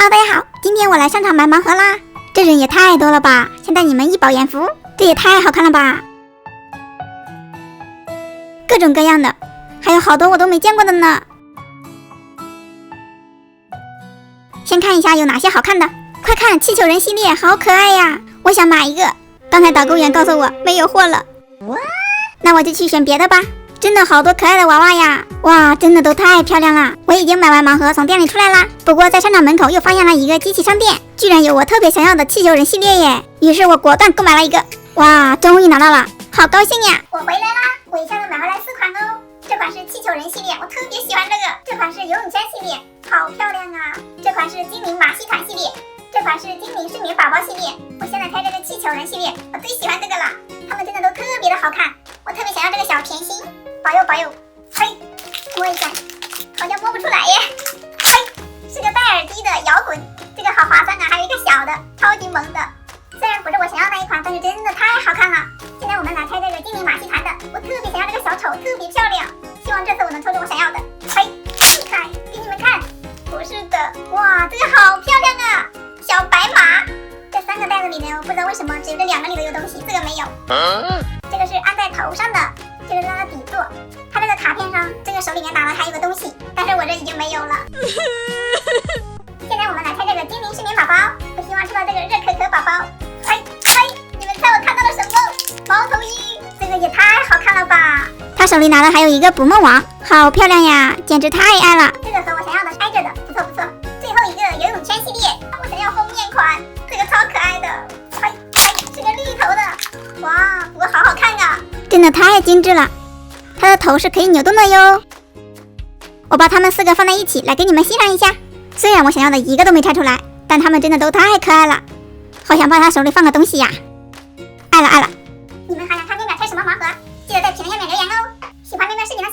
Hello， 大家好，今天我来商场买盲盒啦。这人也太多了吧，想带你们一饱眼福。这也太好看了吧，各种各样的，还有好多我都没见过的呢。先看一下有哪些好看的，快看气球人系列，好可爱呀！我想买一个。刚才导购员告诉我没有货了，那我就去选别的吧。真的好多可爱的娃娃呀！哇，真的都太漂亮了！我已经买完盲盒从店里出来啦，不过在商场门口又发现了一个机器商店，居然有我特别想要的气球人系列耶！于是我果断购买了一个。哇，终于拿到了，好高兴呀！我回来啦！我一下子买回来4款哦。这款是气球人系列，我特别喜欢这个。这款是游泳圈系列，好漂亮啊！这款是精灵马戏团系列，这款是精灵睡眠宝宝系列。我现在开这个气球人系列，我最喜欢这个了，它们真的都特别的好看。我特别想要这个小甜心，保佑保佑！嘿，摸一下，好像摸不出来耶。嘿，是个戴耳机的摇滚，这个好划算啊！还有一个小的，超级萌的。虽然不是我想要那一款，但是真的太好看了。现在我们来开这个精灵马戏团的，我特别想要这个小丑，特别漂亮。希望这次我能抽中我想要的。嘿，开给你们看，不是的，哇，这个好漂亮啊！小白马。这3个袋子里面，我不知道为什么只有这2个里头有东西，这个没有。这个是安在头上的，这个是它的底座。它这个卡片上，这个手里面拿了还有个东西，但是我这已经没有了。现在我们来开这个精灵睡眠宝宝，我希望抽到这个热可可宝宝。嘿，你们猜我看到了什么？猫头鹰，这个也太好看了吧！他手里拿的还有一个捕梦网，好漂亮呀，简直太爱了。这个和我想要的是挨着的，不错不错。最后一个游泳圈系列，我想要封面款，这个超可爱的。嘿，是个绿头的，哇，不过好好看啊，真的太精致了。它的头是可以扭动的哟。我把它们4个放在一起来给你们欣赏一下。虽然我想要的一个都没拆出来，但它们真的都太可爱了，好想把它手里放个东西呀！爱了爱了！你们还想看面面拆什么盲盒？记得在评论下面留言哦。喜欢面面视频的